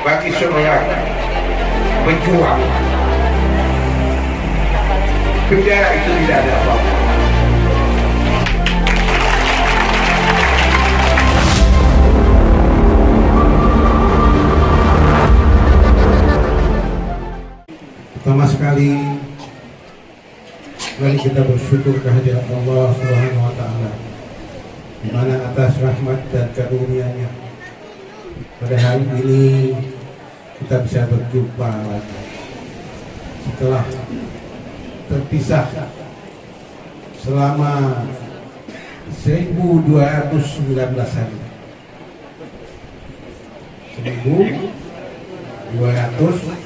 bagi seorang pejuang. Penjara itu tidak ada apa-apa. Pertama sekali, mari kita bersyukur kehadirat Allah Subhanahu wa Ta'ala, di mana atas rahmat dan karunia-Nya pada hari ini kita bisa berjumpa lagi setelah terpisah selama 1219 hari. 1219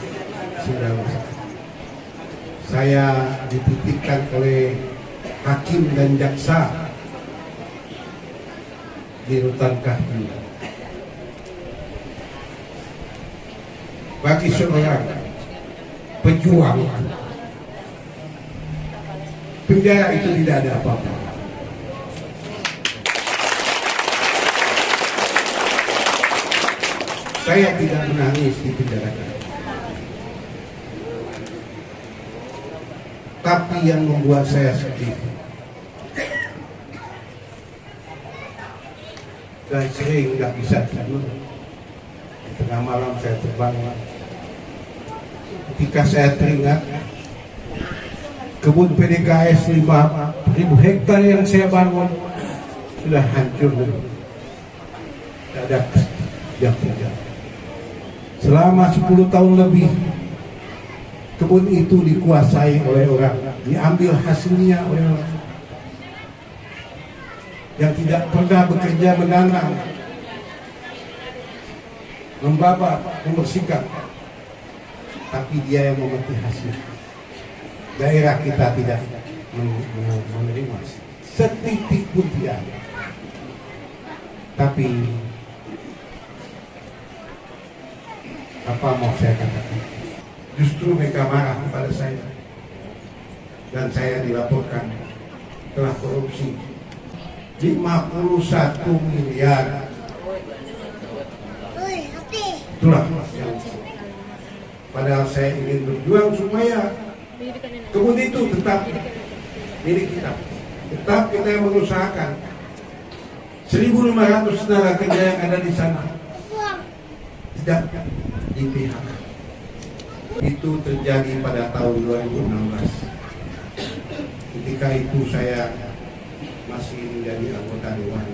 hari. Saya dititipkan oleh hakim dan jaksa di Rutan Kahfi. Bagi seorang pejuang, penjara itu tidak ada apa-apa. Saya tidak menangis di penjara, tapi yang membuat saya sedih dan sering nggak bisa tidur. Tengah malam saya terbangun ketika saya teringat kebun PDKS 5.000 hektar yang saya bangun sudah hancur, tidak ada yang kerja. Selama 10 tahun lebih kebun itu dikuasai oleh orang, diambil hasilnya oleh orang yang tidak pernah bekerja menanam, membabat, membersihkan, tapi dia yang memetik hasil. Daerah kita tidak menerima setitik pun tidak. Tapi apa mau saya katakan? Justru mereka marah kepada saya dan saya dilaporkan telah korupsi 51 miliar. Itulah yang padahal saya ingin berjuang supaya kebun itu tetap milik kita, tetap kita yang mengusahakan. 1.500 tenaga kerja yang ada di sana tidak di PHK. Itu terjadi pada tahun 2016. Ketika itu saya masih menjadi anggota dewan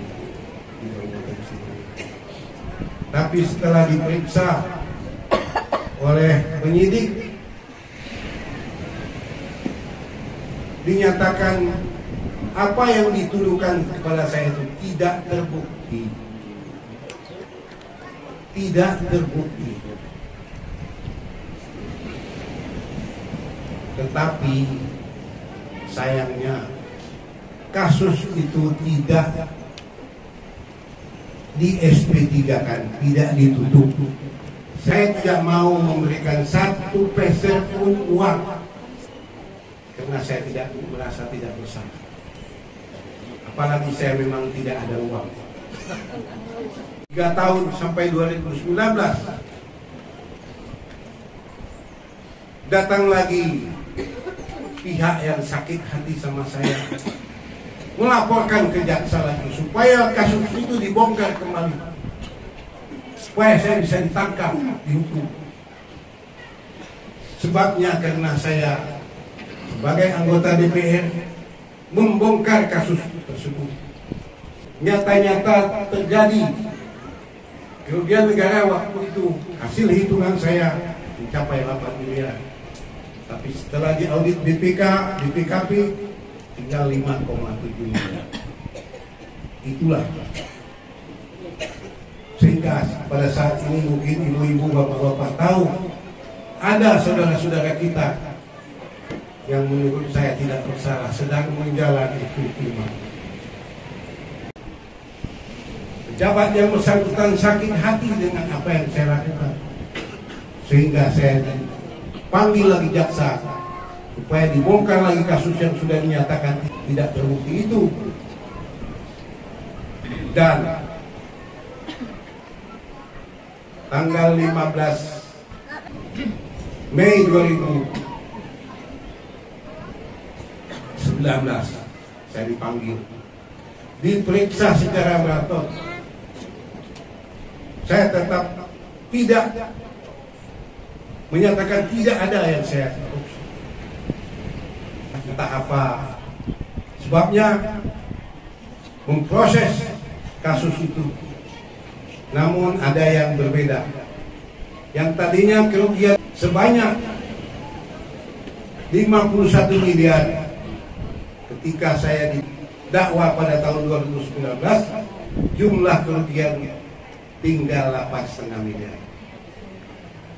di Kabupaten Sini. Tapi setelah diperiksa oleh penyidik, dinyatakan apa yang dituduhkan kepada saya itu tidak terbukti. Tidak terbukti. Tetapi sayangnya kasus itu tidak di SP3-kan, tidak ditutup. Saya tidak mau memberikan 1 peser pun uang karena saya tidak merasa tidak bersalah. Apalagi saya memang tidak ada uang. 3 tahun sampai 2019 datang lagi pihak yang sakit hati sama saya, melaporkan ke jaksa lagi supaya kasus itu dibongkar kembali, supaya saya bisa ditangkap, dihukum. Sebabnya karena saya sebagai anggota DPR membongkar kasus tersebut. Nyata-nyata terjadi kerugian negara waktu itu, hasil hitungan saya mencapai 8 miliar. Tapi setelah diaudit BPKP tinggal 5,7 miliar. Itulah. Sehingga pada saat ini mungkin ibu-ibu, bapak-bapak tahu ada saudara-saudara kita yang menurut saya tidak bersalah sedang menjalani hukuman. Pejabat yang bersangkutan sakit hati dengan apa yang saya lakukan, sehingga saya panggil lagi jaksa supaya dibongkar lagi kasus yang sudah dinyatakan tidak terbukti itu. Dan tanggal 15 Mei 2019 saya dipanggil, diperiksa secara berat. Saya tetap tidak menyatakan tidak ada yang saya korupsi. Entah apa sebabnya memproses kasus itu, namun ada yang berbeda. Yang tadinya kerugian sebanyak 51 miliar ketika saya didakwa pada tahun 2019, jumlah kerugian tinggal 8,5 miliar.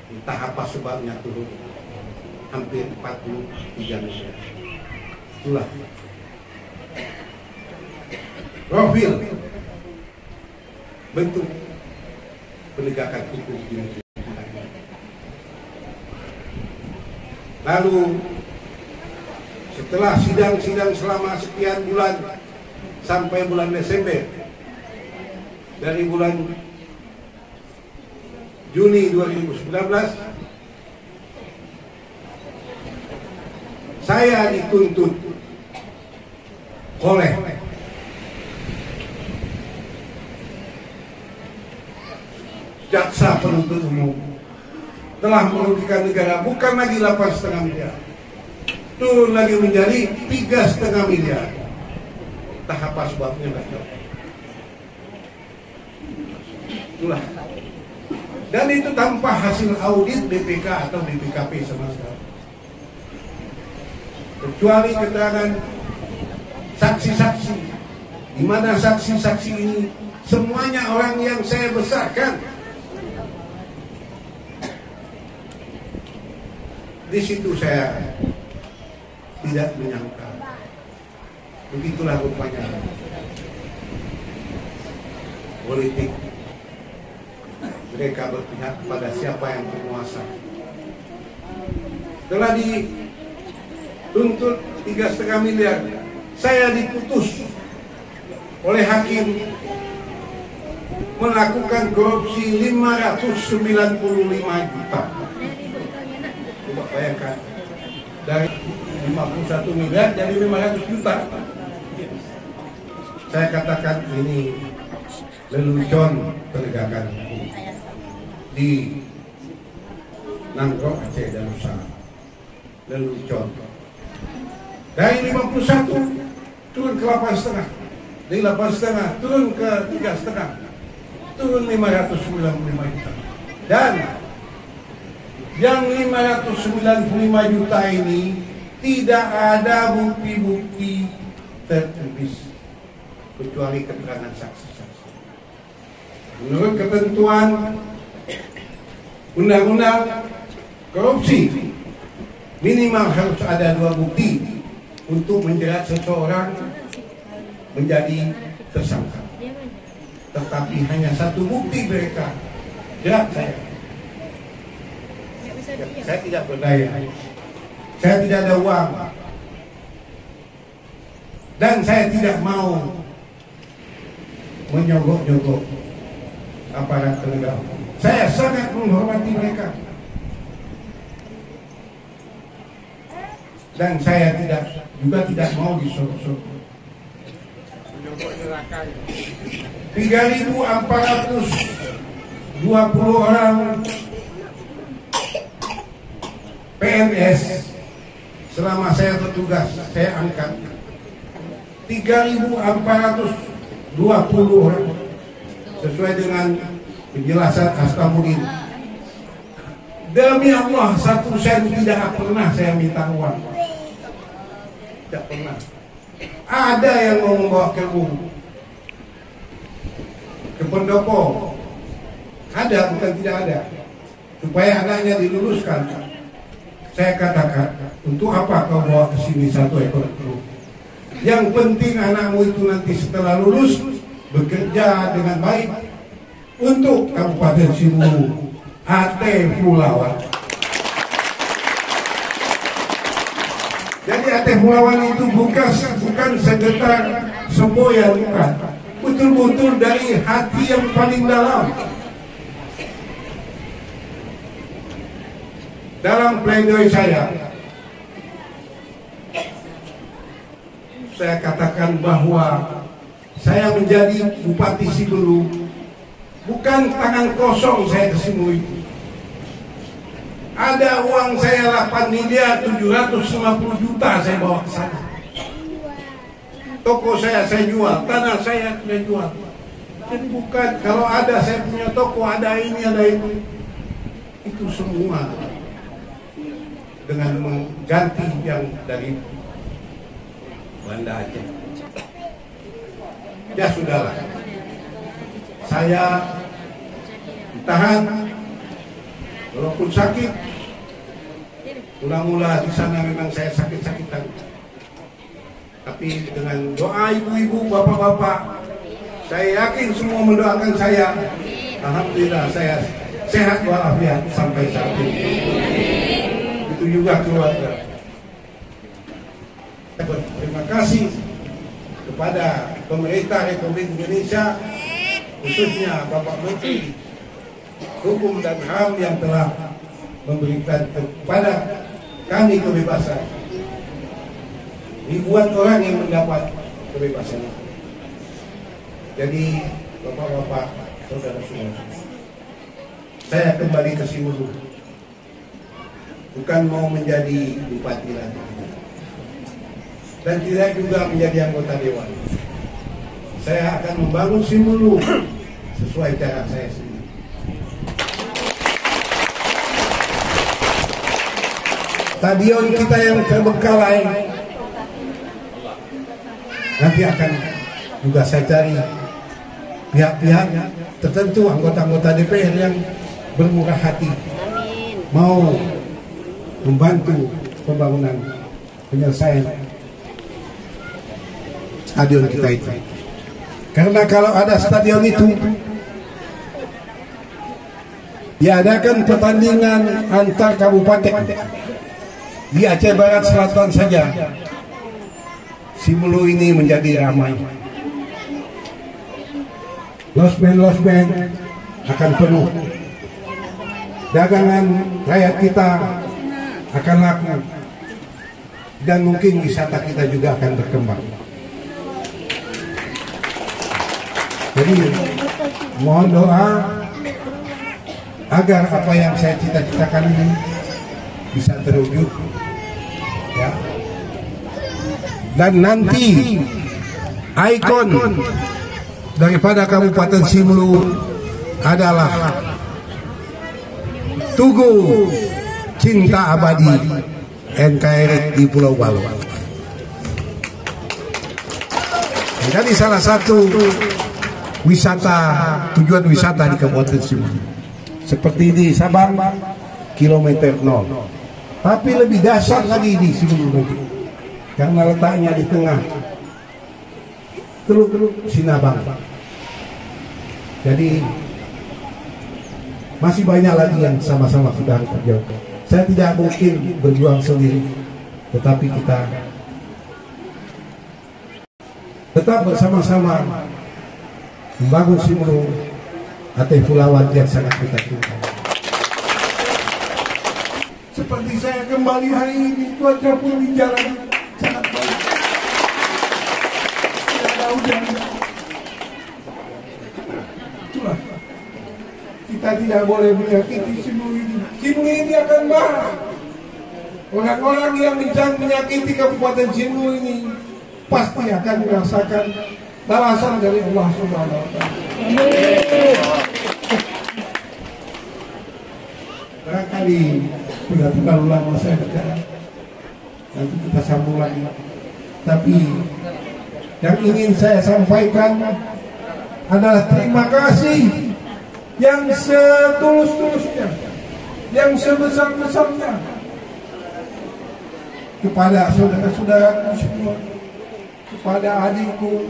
Entah apa sebabnya turun hampir 43 miliar. Itulah profil bentuk penegakan hukum di negeri kita. Lalu setelah sidang-sidang selama sekian bulan sampai bulan Desember, dari bulan Juni 2019 saya dituntut oleh jaksa penuntut umum telah merugikan negara, bukan lagi 8,5 miliar, turun lagi menjadi 3,5 miliar. Entah apa sebabnya nggak tahu. Itulah. Dan itu tanpa hasil audit BPK atau BPKP sama sekali. Kecuali keterangan saksi-saksi, di mana saksi-saksi ini semuanya orang yang saya besarkan. Di situ saya tidak menyangka. Begitulah rupanya politik. Mereka berpihak pada siapa yang berkuasa. Setelah dituntut 3,5 miliar, saya diputus oleh hakim melakukan korupsi 595 juta. Coba bayangkan, dari 51 miliar jadi 500 juta. Saya katakan ini lelucon penegakan hukum di Nanggok Aceh Darussalam. Lelucon. Dari 51 turun ke 8,5, dari 8,5 turun ke 3,5, turun 595 juta. Dan yang 595 juta ini tidak ada bukti-bukti tertulis kecuali keterangan saksi-saksi. Menurut ketentuan undang-undang korupsi, minimal harus ada 2 bukti untuk menjerat seseorang menjadi tersangka. Tetapi hanya 1 bukti mereka jerat saya. Saya tidak berdaya, saya tidak ada uang, dan saya tidak mau menyogok-nyogok aparat penegak hukum. Saya sangat menghormati mereka, dan saya juga tidak mau disogok-sogok. 3.420 orang PNS selama saya bertugas, saya angkat 3.420 orang sesuai dengan penjelasan Astamuddin. Demi Allah, 1 sen tidak pernah saya minta uang, tidak pernah. Ada yang mau membawa ke pendopo, ada, bukan tidak ada, supaya anaknya diluluskan. Saya katakan, untuk apa kau bawa ke sini 1 ekor kru? Yang penting anakmu itu nanti setelah lulus bekerja dengan baik untuk Kabupaten Sibu, Aceh Pulauan. Jadi Aceh Pulauan itu bukan segetar semboyan, bukan. Betul-betul dari hati yang paling dalam. dalam pledoi saya katakan bahwa saya menjadi Bupati Simelu bukan tangan kosong saya ke Simelu itu. Ada uang saya 8.750 juta saya bawa ke sana. Toko saya jual, tanah saya jual. Jadi bukan kalau ada saya punya toko, ada ini, ada itu. Itu semua dengan mengganti yang dari Banda Aceh. Ya sudahlah, saya tahan walaupun sakit. Mula-mula di sana memang saya sakit-sakitan, tapi dengan doa ibu-ibu, bapak-bapak, saya yakin semua mendoakan saya. Alhamdulillah saya sehat walafiat sampai saat ini. Itu juga keluarga. Terima kasih kepada pemerintah Republik Indonesia, khususnya Bapak Menteri Hukum dan HAM yang telah memberikan kepada kami kebebasan. Ribuan orang yang mendapat kebebasan. Jadi bapak-bapak, saudara-saudara, saya kembali ke Simelu bukan mau menjadi bupati lagi dan tidak juga menjadi anggota dewan. Saya akan membangun Simelu sesuai cara saya sendiri. Stadion kita yang terbengkalai nanti akan juga saya cari pihak-pihak tertentu, anggota-anggota DPR yang bermurah hati mau membantu pembangunan penyelesaian stadion kita itu. Karena kalau ada stadion itu diadakan pertandingan antar kabupaten di Aceh Barat Selatan saja, Simelu ini menjadi ramai. Losmen akan penuh, dagangan rakyat kita akan laku, dan mungkin wisata kita juga akan berkembang. Jadi mohon doa agar apa yang saya cita-citakan ini bisa terwujud, ya. Dan nanti ikon daripada Kabupaten Simelu adalah Tugu Cinta Abadi NKRI di Pulau Balo. Jadi salah satu tujuan wisata di Kabupaten Simelu. Seperti di Sabang kilometer 0. Tapi lebih dasar lagi di Simelu nanti, karena letaknya di tengah Teluk Sinabang. Jadi masih banyak lagi yang sama-sama sudah kerja. Saya tidak mungkin berjuang sendiri, tetapi kita tetap bersama-sama membangun Simelu Aceh Fulawat yang sangat kita cintai. Seperti saya kembali hari ini, cuaca pun di jalan sangat baik. Tidak ada hujan. Itulah, kita tidak boleh menyakiti Simelu ini. Simelu ini akan marah. Orang-orang yang menyakiti Kabupaten Simelu ini pasti akan merasakan balasan dari Allah Subhanahu wa Ta'ala. Barangkali sudah terlalu lama saya bicara, nanti kita sambung lagi. Tapi yang ingin saya sampaikan adalah terima kasih yang setulus-tulusnya, yang sebesar-besarnya kepada saudara-saudaraku semua, kepada adikku,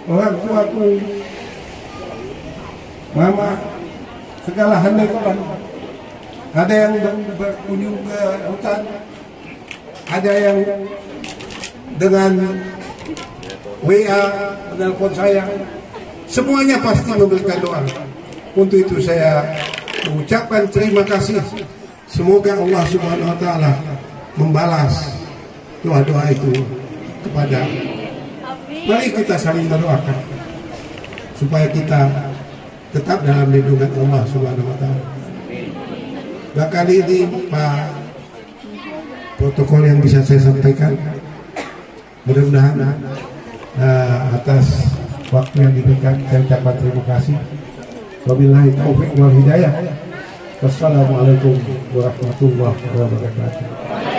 orang tuaku, mama, segala handai korban. Ada yang berkunjung ke hutan, ada yang dengan WA menelpon saya, semuanya pasti memberikan doa. Untuk itu saya mengucapkan terima kasih Semoga Allah Subhanahu wa taala membalas doa-doa itu kepada. Mari kita saling mendoakan supaya kita tetap dalam lindungan Allah Subhanahu wa taala. Nah, kali ini Pak, protokol yang bisa saya sampaikan, mudah-mudahan atas waktu yang diberikan saya ucapkan terima kasih. Wabillahi taufiq wal hidayah. Wassalamualaikum warahmatullahi wabarakatuh.